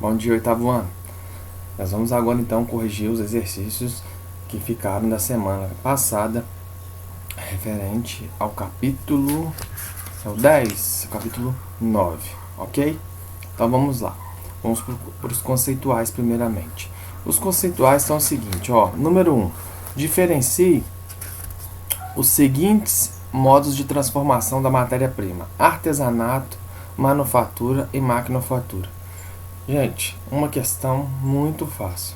Bom dia, oitavo ano. Nós vamos agora então corrigir os exercícios que ficaram da semana passada, referente ao capítulo 10, capítulo 9, ok? Então vamos lá. Vamos para os conceituais primeiramente. Os conceituais são o seguinte, número 1. Diferencie os seguintes modos de transformação da matéria-prima: artesanato, manufatura e maquinofatura. Gente, uma questão muito fácil.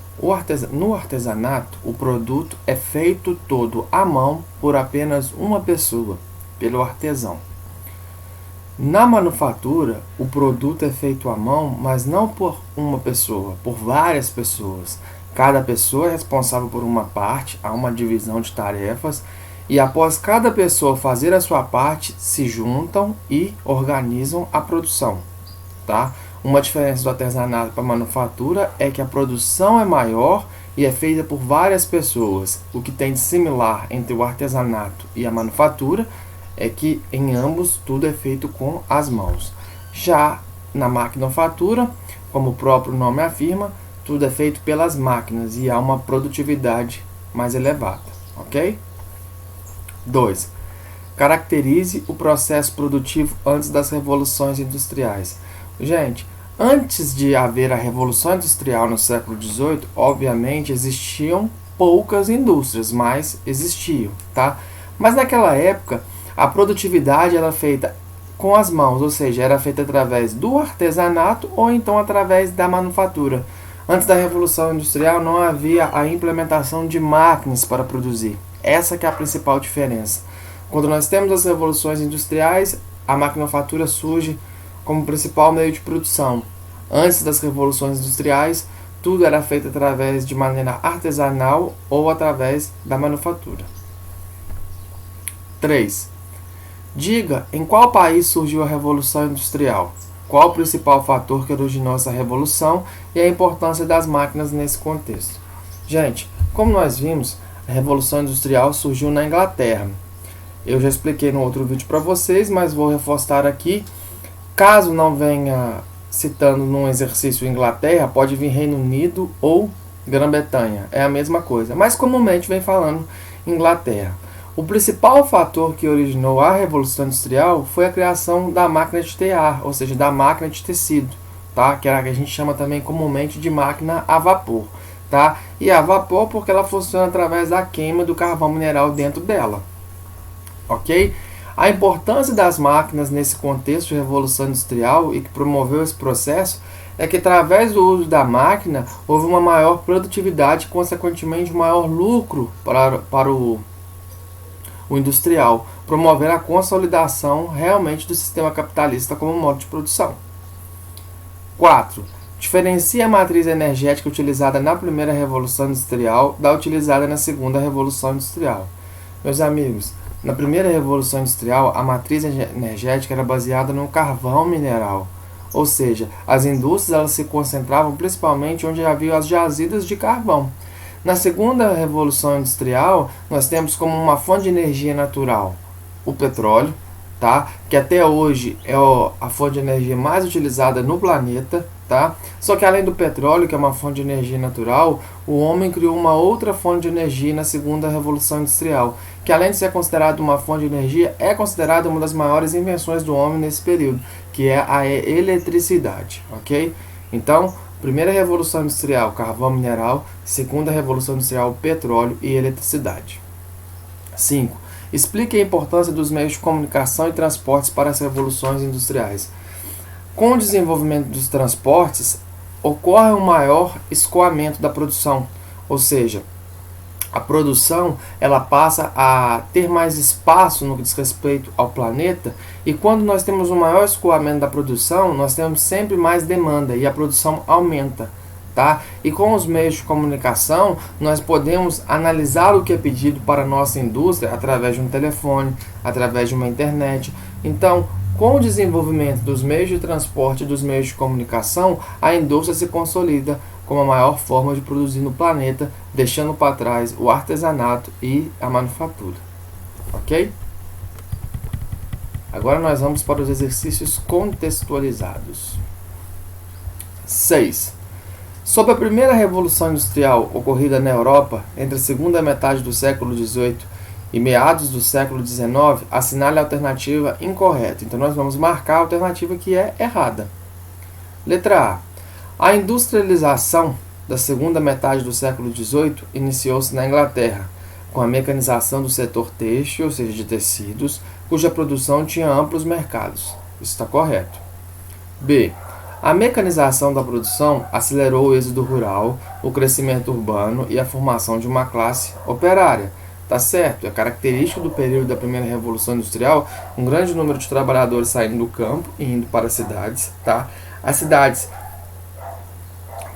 No artesanato, o produto é feito todo à mão por apenas uma pessoa, pelo artesão. Na manufatura, o produto é feito à mão, mas não por uma pessoa, por várias pessoas. Cada pessoa é responsável por uma parte, há uma divisão de tarefas, e após cada pessoa fazer a sua parte, se juntam e organizam a produção, tá? Uma diferença do artesanato para a manufatura é que a produção é maior e é feita por várias pessoas. O que tem de similar entre o artesanato e a manufatura é que em ambos tudo é feito com as mãos. Já na maquinofatura, como o próprio nome afirma, tudo é feito pelas máquinas e há uma produtividade mais elevada, ok? 2. Caracterize o processo produtivo antes das revoluções industriais. Gente, antes de haver a Revolução Industrial no século XVIII, obviamente existiam poucas indústrias, mas existiam, tá? Mas naquela época, a produtividade era feita com as mãos, ou seja, era feita através do artesanato ou então através da manufatura. Antes da Revolução Industrial não havia a implementação de máquinas para produzir. Essa que é a principal diferença. Quando nós temos as revoluções industriais, a maquinofatura surge como principal meio de produção. Antes das revoluções industriais, tudo era feito através de maneira artesanal ou através da manufatura. 3. Diga em qual país surgiu a Revolução Industrial, qual o principal fator que originou essa revolução e a importância das máquinas nesse contexto. Gente, como nós vimos, a Revolução Industrial surgiu na Inglaterra. Eu já expliquei no outro vídeo para vocês, mas vou reforçar aqui. Caso não venha citando num exercício Inglaterra, pode vir Reino Unido ou Grã-Bretanha. É a mesma coisa, mas comumente vem falando Inglaterra. O principal fator que originou a Revolução Industrial foi a criação da máquina de tear, ou seja, da máquina de tecido, tá? Que a gente chama também comumente de máquina a vapor, tá? E a vapor porque ela funciona através da queima do carvão mineral dentro dela, ok? A importância das máquinas nesse contexto de Revolução Industrial e que promoveu esse processo é que, através do uso da máquina, houve uma maior produtividade e, consequentemente, um maior lucro para o industrial, promovendo a consolidação realmente do sistema capitalista como modo de produção. 4. Diferencie a matriz energética utilizada na primeira Revolução Industrial da utilizada na segunda Revolução Industrial. Meus amigos, na primeira Revolução Industrial, a matriz energética era baseada no carvão mineral, ou seja, as indústrias elas se concentravam principalmente onde havia as jazidas de carvão. Na segunda Revolução Industrial, nós temos como uma fonte de energia natural o petróleo, tá? Que até hoje é a fonte de energia mais utilizada no planeta, tá? Só que além do petróleo, que é uma fonte de energia natural, o homem criou uma outra fonte de energia na segunda Revolução Industrial, que além de ser considerada uma fonte de energia, é considerada uma das maiores invenções do homem nesse período, que é a eletricidade, ok? Então, primeira Revolução Industrial, carvão mineral. Segunda Revolução Industrial, petróleo e eletricidade. 5. Explique a importância dos meios de comunicação e transportes para as revoluções industriais. Com o desenvolvimento dos transportes, ocorre um maior escoamento da produção, ou seja, a produção ela passa a ter mais espaço no que diz respeito ao planeta, e quando nós temos um maior escoamento da produção, nós temos sempre mais demanda e a produção aumenta, tá? E com os meios de comunicação, nós podemos analisar o que é pedido para a nossa indústria através de um telefone, através de uma internet. Então, com o desenvolvimento dos meios de transporte e dos meios de comunicação, a indústria se consolida como a maior forma de produzir no planeta, deixando para trás o artesanato e a manufatura. Ok? Agora nós vamos para os exercícios contextualizados. 6. Sob a primeira Revolução Industrial ocorrida na Europa entre a segunda metade do século XVIII e meados do século XIX, assinale a alternativa incorreta. Então nós vamos marcar a alternativa que é errada. Letra A. A industrialização da segunda metade do século XVIII iniciou-se na Inglaterra, com a mecanização do setor têxtil, ou seja, de tecidos, cuja produção tinha amplos mercados. Isso está correto. B. A mecanização da produção acelerou o êxodo rural, o crescimento urbano e a formação de uma classe operária. Tá certo? É característico do período da primeira Revolução Industrial um grande número de trabalhadores saindo do campo e indo para as cidades. Tá? As cidades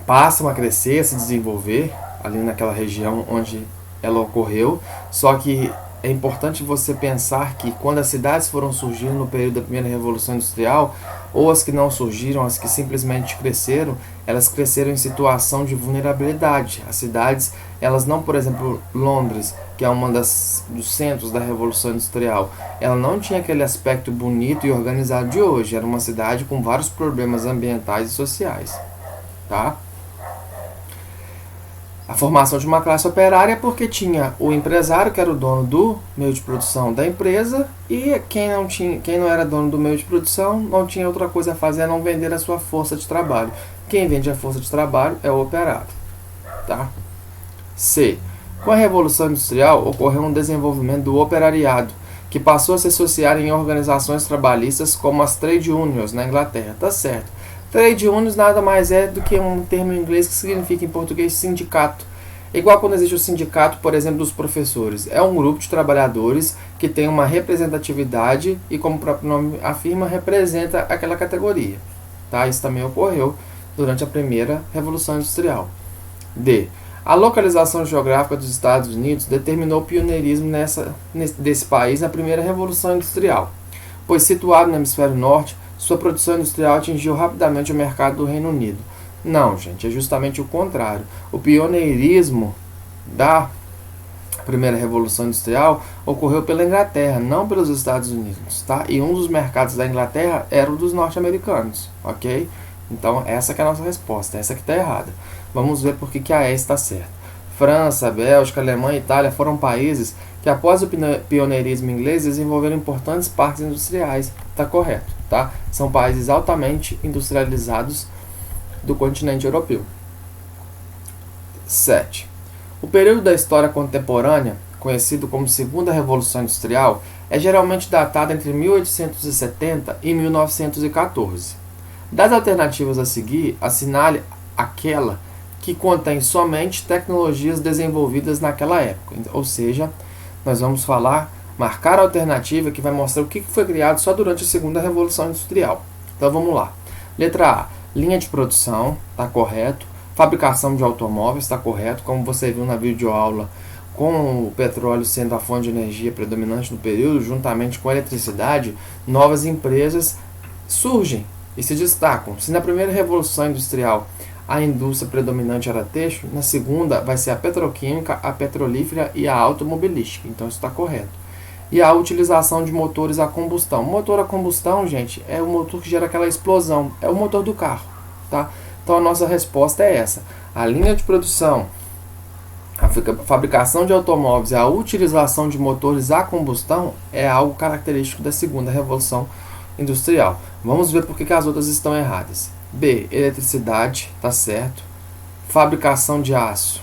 passam a crescer, a se desenvolver ali naquela região onde ela ocorreu, só que é importante você pensar que quando as cidades foram surgindo no período da primeira Revolução Industrial, ou as que não surgiram, as que simplesmente cresceram, elas cresceram em situação de vulnerabilidade. As cidades, elas não, por exemplo, Londres, que é uma dos centros da Revolução Industrial, ela não tinha aquele aspecto bonito e organizado de hoje. Era uma cidade com vários problemas ambientais e sociais. Tá? A formação de uma classe operária é porque tinha o empresário, que era o dono do meio de produção da empresa, e quem não era dono do meio de produção não tinha outra coisa a fazer a não vender a sua força de trabalho. Quem vende a força de trabalho é o operário. Tá? C. Com a Revolução Industrial ocorreu um desenvolvimento do operariado, que passou a se associar em organizações trabalhistas como as trade unions na Inglaterra. Tá certo. Trade unions nada mais é do que um termo em inglês que significa em português sindicato. Igual quando existe o sindicato, por exemplo, dos professores. É um grupo de trabalhadores que tem uma representatividade e, como o próprio nome afirma, representa aquela categoria. Tá? Isso também ocorreu durante a primeira Revolução Industrial. D. A localização geográfica dos Estados Unidos determinou o pioneirismo desse país na primeira Revolução Industrial, pois situado no hemisfério norte, sua produção industrial atingiu rapidamente o mercado do Reino Unido. Não, gente, é justamente o contrário. O pioneirismo da primeira Revolução Industrial ocorreu pela Inglaterra, não pelos Estados Unidos, tá? E um dos mercados da Inglaterra era o dos norte-americanos, ok? Então, essa que é a nossa resposta, essa que está errada. Vamos ver por que a E está certa. França, Bélgica, Alemanha e Itália foram países que, após o pioneirismo inglês, desenvolveram importantes parques industriais. Está correto, tá? São países altamente industrializados do continente europeu. 7. O período da história contemporânea, conhecido como Segunda Revolução Industrial, é geralmente datado entre 1870 e 1914. Das alternativas a seguir, assinale aquela que contém somente tecnologias desenvolvidas naquela época. Ou seja, nós vamos marcar a alternativa que vai mostrar o que foi criado só durante a Segunda Revolução Industrial. Então vamos lá. Letra A, linha de produção, está correto. Fabricação de automóveis, está correto. Como você viu na videoaula, com o petróleo sendo a fonte de energia predominante no período, juntamente com a eletricidade, novas empresas surgem e se destacam. Se na primeira Revolução Industrial a indústria predominante era têxtil, na segunda vai ser a petroquímica, a petrolífera e a automobilística. Então isso está correto. E a utilização de motores a combustão. O motor a combustão, gente, é o motor que gera aquela explosão. É o motor do carro. Tá? Então a nossa resposta é essa. A linha de produção, a fabricação de automóveis e a utilização de motores a combustão é algo característico da segunda Revolução Industrial. Vamos ver por que as outras estão erradas. B. Eletricidade, tá certo. Fabricação de aço,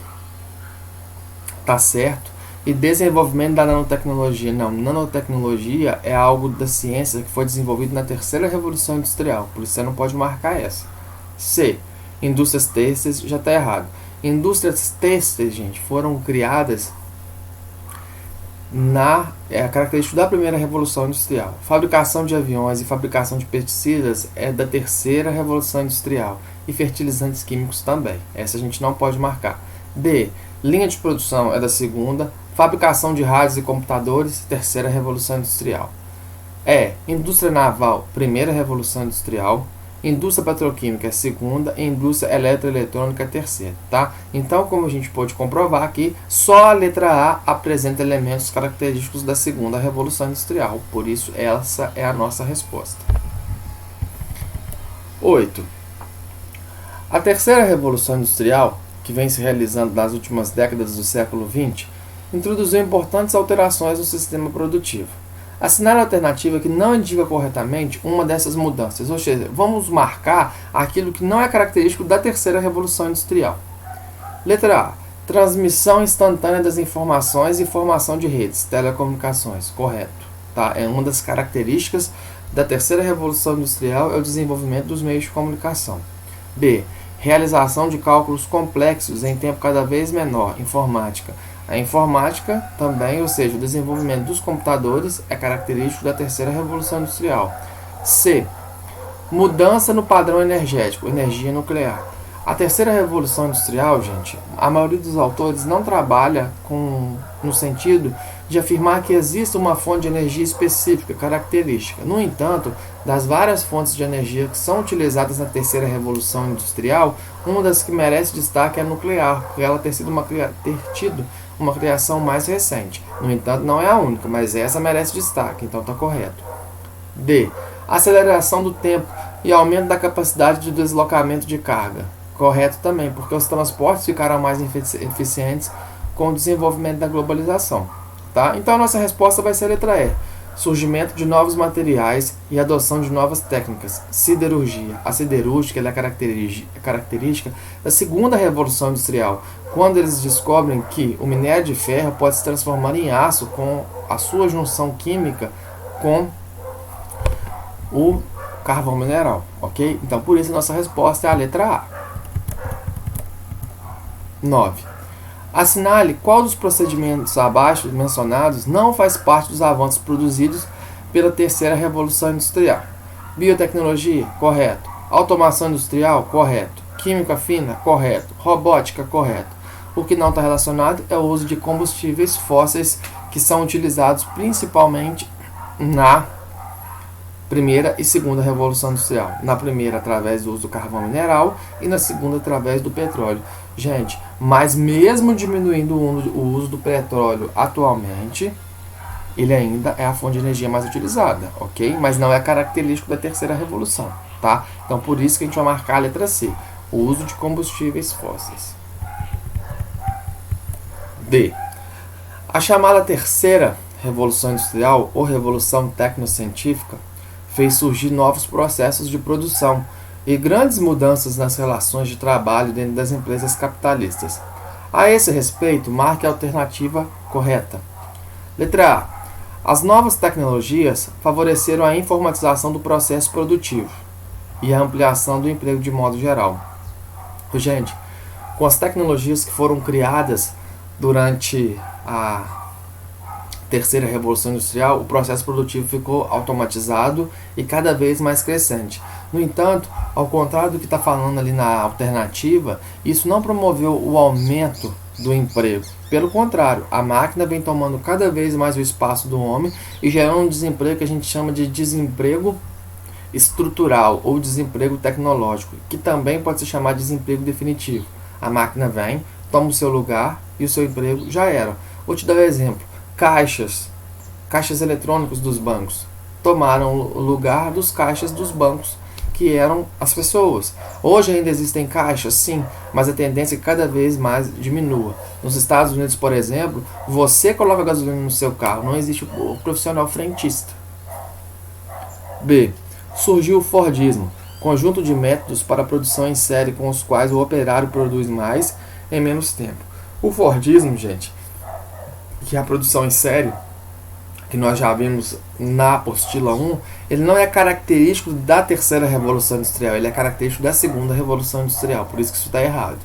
tá certo. E desenvolvimento da nanotecnologia. Não, nanotecnologia é algo da ciência que foi desenvolvido na terceira Revolução Industrial. Por isso você não pode marcar essa. C. Indústrias têxteis, já está errado. Indústrias têxteis, gente, foram criadas a característica da primeira Revolução Industrial. Fabricação de aviões e fabricação de pesticidas é da terceira Revolução Industrial. E fertilizantes químicos também. Essa a gente não pode marcar. D. Linha de produção é da segunda. Fabricação de rádios e computadores, terceira Revolução Industrial. E. Indústria naval, primeira Revolução Industrial. Indústria petroquímica é segunda e indústria eletroeletrônica é terceira, tá? Então, como a gente pode comprovar aqui, só a letra A apresenta elementos característicos da segunda Revolução Industrial. Por isso, essa é a nossa resposta. 8. A terceira revolução industrial, que vem se realizando nas últimas décadas do século XX, introduziu importantes alterações no sistema produtivo. Assinale a alternativa que não indica corretamente uma dessas mudanças, ou seja, vamos marcar aquilo que não é característico da terceira revolução industrial. Letra A. Transmissão instantânea das informações e formação de redes, telecomunicações. Correto. Tá? É uma das características da terceira revolução industrial é o desenvolvimento dos meios de comunicação. B. Realização de cálculos complexos em tempo cada vez menor, informática. A informática também, ou seja, o desenvolvimento dos computadores, é característico da terceira revolução industrial. C. Mudança no padrão energético, energia nuclear. A terceira revolução industrial, gente, a maioria dos autores não trabalha no sentido de afirmar que existe uma fonte de energia específica, característica. No entanto, das várias fontes de energia que são utilizadas na terceira revolução industrial, uma das que merece destaque é a nuclear, porque ela ter tido uma criação mais recente. No entanto, não é a única, mas essa merece destaque, então está correto. D. Aceleração do tempo e aumento da capacidade de deslocamento de carga. Correto também, porque os transportes ficaram mais eficientes com o desenvolvimento da globalização. Tá? Então, a nossa resposta vai ser a letra E. Surgimento de novos materiais e adoção de novas técnicas. Siderurgia. A siderúrgica é característica da segunda revolução industrial, quando eles descobrem que o minério de ferro pode se transformar em aço com a sua junção química com o carvão mineral. Ok? Então, por isso, a nossa resposta é a letra A. 9. Assinale qual dos procedimentos abaixo mencionados não faz parte dos avanços produzidos pela terceira revolução industrial. Biotecnologia, correto. Automação industrial, correto. Química fina, correto. Robótica, correto. O que não está relacionado é o uso de combustíveis fósseis que são utilizados principalmente na primeira e segunda revolução industrial. Na primeira, através do uso do carvão mineral, e na segunda, através do petróleo. Gente, mas mesmo diminuindo o uso do petróleo atualmente, ele ainda é a fonte de energia mais utilizada, ok? Mas não é característico da terceira revolução, tá? Então, por isso que a gente vai marcar a letra C, o uso de combustíveis fósseis. D. A chamada terceira revolução industrial ou revolução tecnocientífica fez surgir novos processos de produção e grandes mudanças nas relações de trabalho dentro das empresas capitalistas. A esse respeito, marque a alternativa correta. Letra A. As novas tecnologias favoreceram a informatização do processo produtivo e a ampliação do emprego de modo geral. Gente, com as tecnologias que foram criadas durante a terceira revolução industrial, o processo produtivo ficou automatizado e cada vez mais crescente. No entanto, ao contrário do que está falando ali na alternativa, isso não promoveu o aumento do emprego. Pelo contrário, a máquina vem tomando cada vez mais o espaço do homem e gerando um desemprego que a gente chama de desemprego estrutural ou desemprego tecnológico, que também pode se chamar de desemprego definitivo. A máquina vem, toma o seu lugar e o seu emprego já era. Vou te dar um exemplo. Caixas eletrônicos dos bancos tomaram o lugar dos caixas dos bancos, que eram as pessoas. Hoje ainda existem caixas, sim, mas a tendência é que cada vez mais diminua. Nos Estados Unidos, por exemplo, você coloca gasolina no seu carro, não existe o profissional frentista. B. Surgiu o Fordismo, conjunto de métodos para a produção em série com os quais o operário produz mais em menos tempo. O Fordismo, gente, que é a produção em série, que nós já vimos na apostila 1, ele não é característico da terceira revolução industrial, ele é característico da segunda revolução industrial, por isso que isso está errado.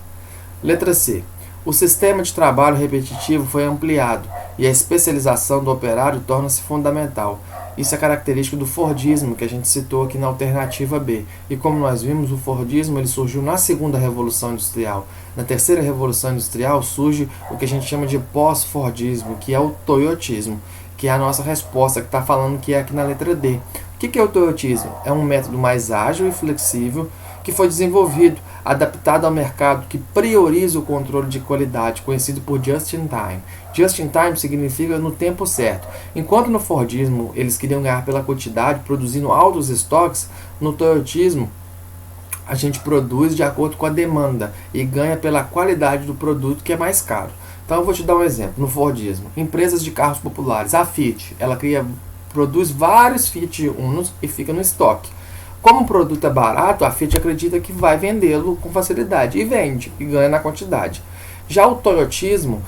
Letra C. O sistema de trabalho repetitivo foi ampliado e a especialização do operário torna-se fundamental. Isso é característico do Fordismo, que a gente citou aqui na alternativa B. E como nós vimos, o Fordismo ele surgiu na segunda revolução industrial. Na terceira revolução industrial surge o que a gente chama de pós-Fordismo, que é o toyotismo, que é a nossa resposta, que está falando que é aqui na letra D. O que é o toyotismo? É um método mais ágil e flexível que foi desenvolvido, adaptado ao mercado, que prioriza o controle de qualidade, conhecido por just in time. Just in time significa no tempo certo. Enquanto no Fordismo eles queriam ganhar pela quantidade, produzindo altos estoques, no toyotismo a gente produz de acordo com a demanda e ganha pela qualidade do produto, que é mais caro. Então eu vou te dar um exemplo, no Fordismo. Empresas de carros populares, a Fiat, ela produz vários Fiat Unos e fica no estoque. Como o produto é barato, a Fiat acredita que vai vendê-lo com facilidade e vende e ganha na quantidade. Já o toyotismo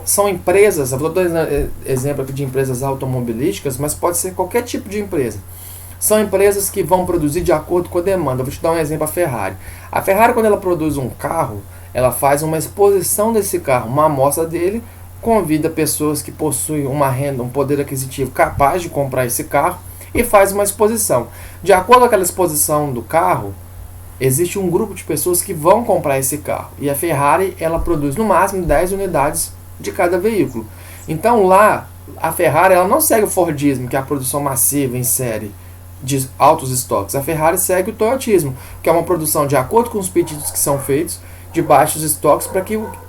são empresas, eu vou dar exemplo aqui de empresas automobilísticas, mas pode ser qualquer tipo de empresa. São empresas que vão produzir de acordo com a demanda. Eu vou te dar um exemplo, a Ferrari. A Ferrari, quando ela produz um carro, ela faz uma exposição desse carro, uma amostra dele, convida pessoas que possuem uma renda, um poder aquisitivo capaz de comprar esse carro e faz uma exposição. De acordo com aquela exposição do carro, existe um grupo de pessoas que vão comprar esse carro. E a Ferrari, ela produz no máximo 10 unidades de cada veículo. Então lá, a Ferrari, ela não segue o Fordismo, que é a produção massiva em série de altos estoques. A Ferrari segue o toyotismo, que é uma produção de acordo com os pedidos que são feitos, de baixos estoques,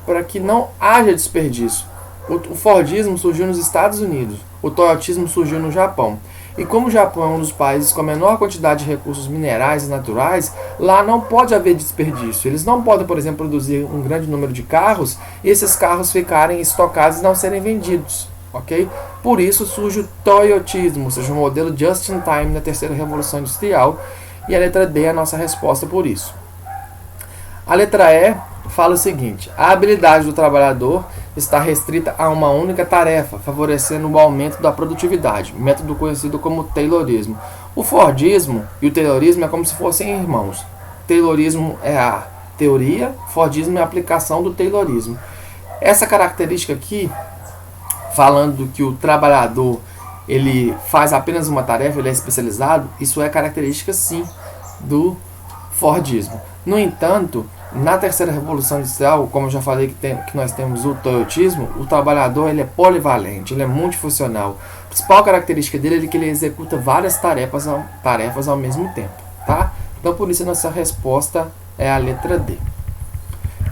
para que não haja desperdício. O Fordismo surgiu nos Estados Unidos, o toyotismo surgiu no Japão. E como o Japão é um dos países com a menor quantidade de recursos minerais e naturais, lá não pode haver desperdício. Eles não podem, por exemplo, produzir um grande número de carros e esses carros ficarem estocados e não serem vendidos. Okay? Por isso surge o toyotismo, ou seja, o modelo just in time na terceira revolução industrial, e a letra D é a nossa resposta por isso. A letra E fala o seguinte: a habilidade do trabalhador está restrita a uma única tarefa, favorecendo o aumento da produtividade, método conhecido como Taylorismo. O Fordismo e o Taylorismo é como se fossem irmãos. Taylorismo é a teoria, Fordismo é a aplicação do Taylorismo. Essa característica aqui, falando que o trabalhador ele faz apenas uma tarefa, ele é especializado, isso é característica sim do Fordismo. No entanto, na terceira revolução industrial, como eu já falei que nós temos o toyotismo, o trabalhador ele é polivalente, ele é multifuncional. A principal característica dele é que ele executa várias tarefas ao mesmo tempo. Tá? Então por isso a nossa resposta é a letra D.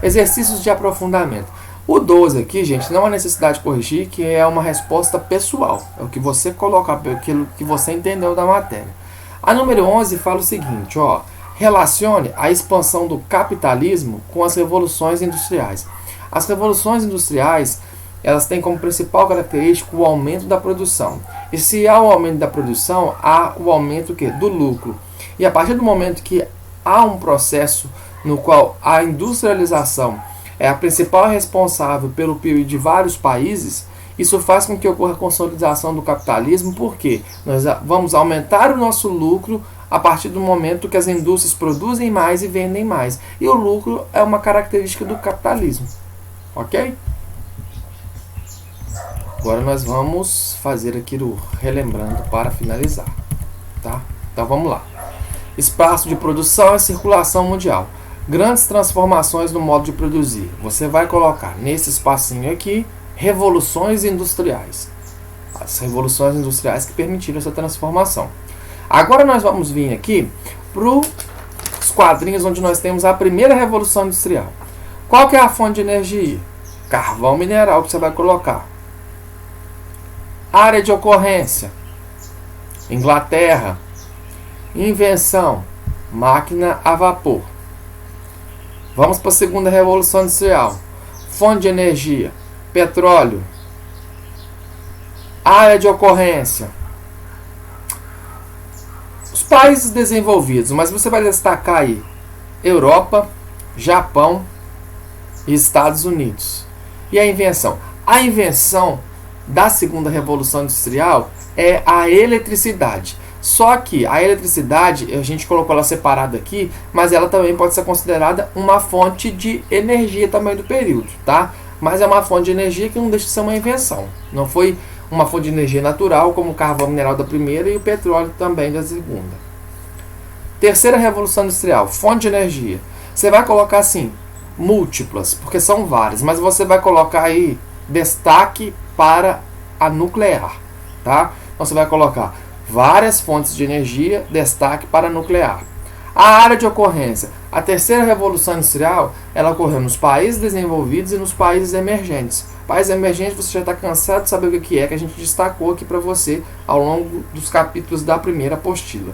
Exercícios de aprofundamento. O 12 aqui, gente, não há necessidade de corrigir, que é uma resposta pessoal. É o que você coloca, aquilo que você entendeu da matéria. A número 11 fala o seguinte, ó. Relacione a expansão do capitalismo com as revoluções industriais. As revoluções industriais, elas têm como principal característica o aumento da produção. E se há o aumento da produção, há o aumento do lucro. E a partir do momento que há um processo no qual a industrialização é a principal responsável pelo PIB de vários países, isso faz com que ocorra a consolidação do capitalismo, porque nós vamos aumentar o nosso lucro a partir do momento que as indústrias produzem mais e vendem mais. E o lucro é uma característica do capitalismo. Ok? Agora nós vamos fazer aqui o relembrando para finalizar. Tá? Então vamos lá. Espaço de produção e circulação mundial. Grandes transformações no modo de produzir. Você vai colocar nesse espacinho aqui revoluções industriais. As revoluções industriais que permitiram essa transformação. Agora nós vamos vir aqui para os quadrinhos onde nós temos a primeira revolução industrial. Qual que é a fonte de energia? Carvão mineral que você vai colocar. Área de ocorrência. Inglaterra. Invenção. Máquina a vapor. Vamos para a segunda revolução industrial. Fonte de energia. Petróleo. Área de ocorrência. Os países desenvolvidos, mas você vai destacar aí Europa, Japão e Estados Unidos. E a invenção? A invenção da segunda revolução industrial é a eletricidade. Só que a eletricidade, a gente colocou ela separada aqui, mas ela também pode ser considerada uma fonte de energia também do período, tá? Mas é uma fonte de energia que não deixa de ser uma invenção. Não foi uma fonte de energia natural, como o carvão mineral da primeira e o petróleo também da segunda. Terceira revolução industrial, fonte de energia. Você vai colocar assim, múltiplas, porque são várias, mas você vai colocar aí destaque para a nuclear, tá? Então você vai colocar várias fontes de energia, destaque para a nuclear. A área de ocorrência. A terceira revolução industrial, ela ocorreu nos países desenvolvidos e nos países emergentes. Países emergentes, você já está cansado de saber o que é que a gente destacou aqui para você ao longo dos capítulos da primeira apostila.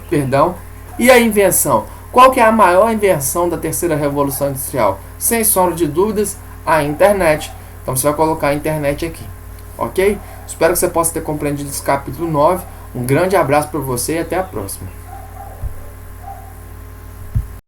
Perdão. E a invenção? Qual que é a maior invenção da terceira revolução industrial? Sem sombra de dúvidas, a internet. Então você vai colocar a internet aqui, ok? Espero que você possa ter compreendido esse capítulo 9. Um grande abraço para você e até a próxima.